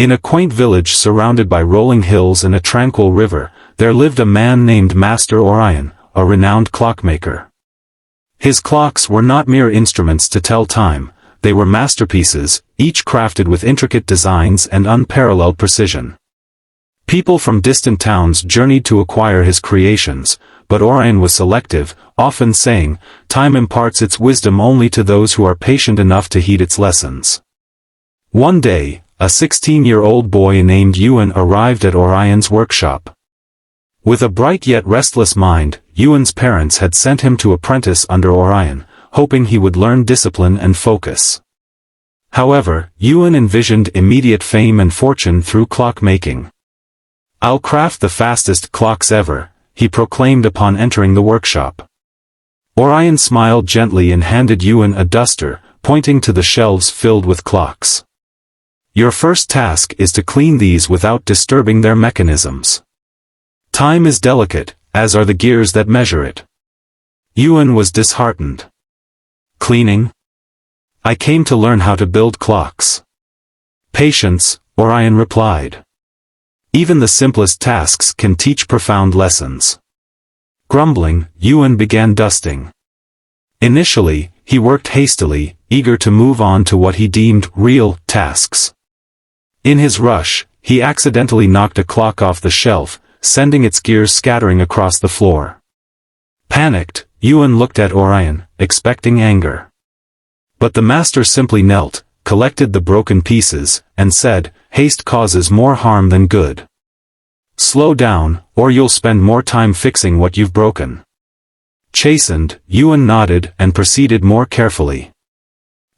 In a quaint village surrounded by rolling hills and a tranquil river, there lived a man named Master Orion, a renowned clockmaker. His clocks were not mere instruments to tell time, they were masterpieces, each crafted with intricate designs and unparalleled precision. People from distant towns journeyed to acquire his creations, but Orion was selective, often saying, "Time imparts its wisdom only to those who are patient enough to heed its lessons." One day, a 16-year-old boy named Ewan arrived at Orion's workshop. With a bright yet restless mind, Ewan's parents had sent him to apprentice under Orion, hoping he would learn discipline and focus. However, Ewan envisioned immediate fame and fortune through clockmaking. "I'll craft the fastest clocks ever," he proclaimed upon entering the workshop. Orion smiled gently and handed Ewan a duster, pointing to the shelves filled with clocks. "Your first task is to clean these without disturbing their mechanisms. Time is delicate, as are the gears that measure it." Ewan was disheartened. "Cleaning? I came to learn how to build clocks." "Patience," Orion replied. "Even the simplest tasks can teach profound lessons." Grumbling, Ewan began dusting. Initially, he worked hastily, eager to move on to what he deemed real tasks. In his rush, he accidentally knocked a clock off the shelf, sending its gears scattering across the floor. Panicked, Ewan looked at Orion, expecting anger. But the master simply knelt, collected the broken pieces, and said, "Haste causes more harm than good. Slow down, or you'll spend more time fixing what you've broken." Chastened, Ewan nodded and proceeded more carefully.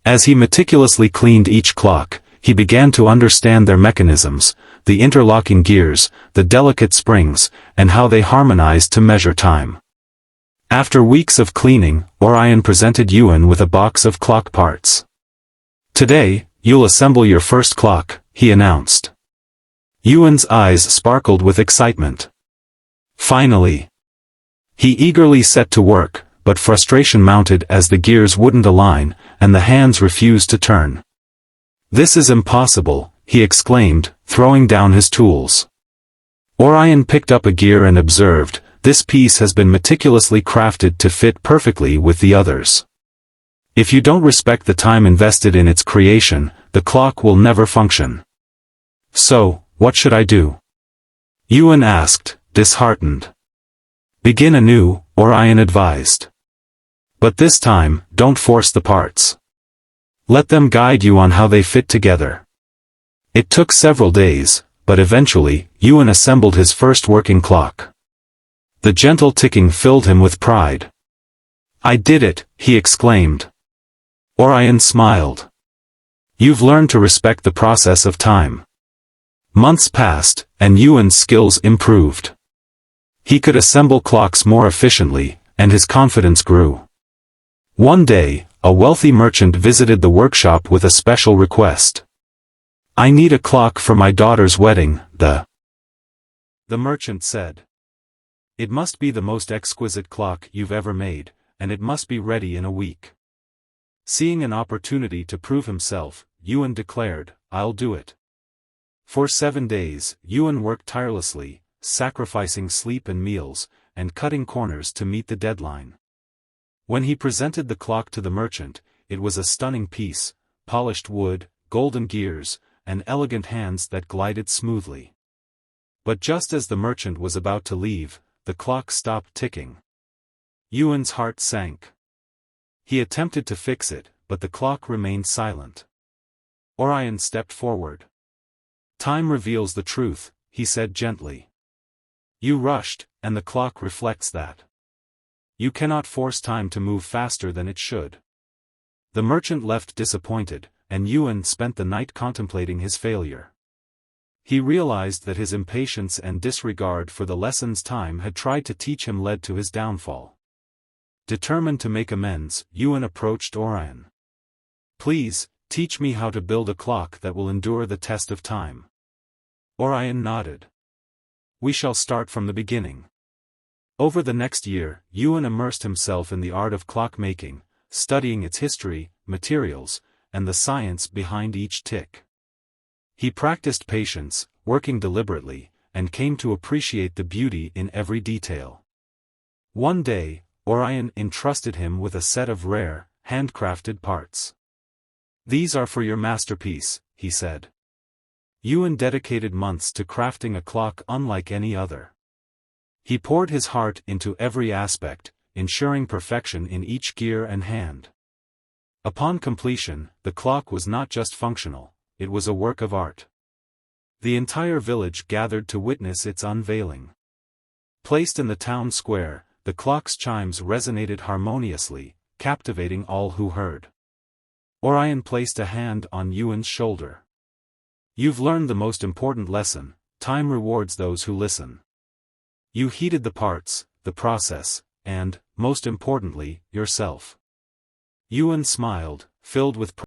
As he meticulously cleaned each clock, he began to understand their mechanisms, the interlocking gears, the delicate springs, and how they harmonized to measure time. After weeks of cleaning, Orion presented Ewan with a box of clock parts. "Today, you'll assemble your first clock," he announced. Ewan's eyes sparkled with excitement. Finally! He eagerly set to work, but frustration mounted as the gears wouldn't align, and the hands refused to turn. "This is impossible," he exclaimed, throwing down his tools. Orion picked up a gear and observed, "This piece has been meticulously crafted to fit perfectly with the others. If you don't respect the time invested in its creation, the clock will never function." "So, what should I do?" Ewan asked, disheartened. "Begin anew," Orion advised. "But this time, don't force the parts. Let them guide you on how they fit together." It took several days, but eventually, Ewan assembled his first working clock. The gentle ticking filled him with pride. "I did it," he exclaimed. Orion smiled. "You've learned to respect the process of time." Months passed, and Ewan's skills improved. He could assemble clocks more efficiently, and his confidence grew. One day, a wealthy merchant visited the workshop with a special request. "I need a clock for my daughter's wedding," the merchant said. "It must be the most exquisite clock you've ever made, and it must be ready in a week." Seeing an opportunity to prove himself, Ewan declared, "I'll do it." For 7 days, Ewan worked tirelessly, sacrificing sleep and meals, and cutting corners to meet the deadline. When he presented the clock to the merchant, it was a stunning piece, polished wood, golden gears, and elegant hands that glided smoothly. But just as the merchant was about to leave, the clock stopped ticking. Ewan's heart sank. He attempted to fix it, but the clock remained silent. Orion stepped forward. "Time reveals the truth," he said gently. "You rushed, and the clock reflects that. You cannot force time to move faster than it should." The merchant left disappointed, and Ewan spent the night contemplating his failure. He realized that his impatience and disregard for the lessons time had tried to teach him led to his downfall. Determined to make amends, Ewan approached Orion. "Please, teach me how to build a clock that will endure the test of time." Orion nodded. "We shall start from the beginning." Over the next year, Ewan immersed himself in the art of clockmaking, studying its history, materials, and the science behind each tick. He practiced patience, working deliberately, and came to appreciate the beauty in every detail. One day, Orion entrusted him with a set of rare, handcrafted parts. "These are for your masterpiece," he said. Yuan dedicated months to crafting a clock unlike any other. He poured his heart into every aspect, ensuring perfection in each gear and hand. Upon completion, the clock was not just functional, it was a work of art. The entire village gathered to witness its unveiling. Placed in the town square, the clock's chimes resonated harmoniously, captivating all who heard. Orion placed a hand on Yuan's shoulder. "You've learned the most important lesson: time rewards those who listen. You heeded the parts, the process, and, most importantly, yourself." Yuan smiled, filled with pride.